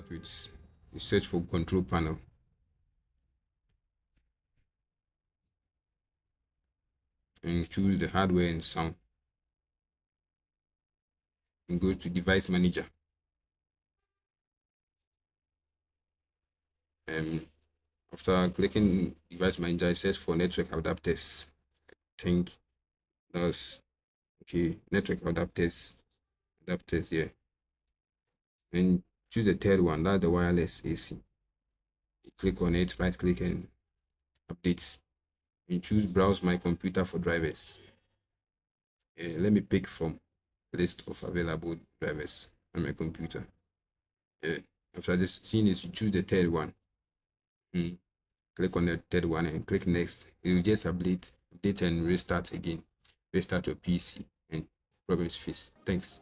Start with you search for control panel. And choose the hardware and sound. And go to device manager. After clicking device manager, I search for network adapters. I think that's okay. Network adapters, yeah. And choose the third one, that's the wireless AC. You click on it, right click and updates. And choose browse my computer for drivers. Let me pick from list of available drivers on my computer. After this, seeing this, you choose the third one. Click on the third one and click next. It will just update and restart again. Restart your PC and problems fixed. Thanks.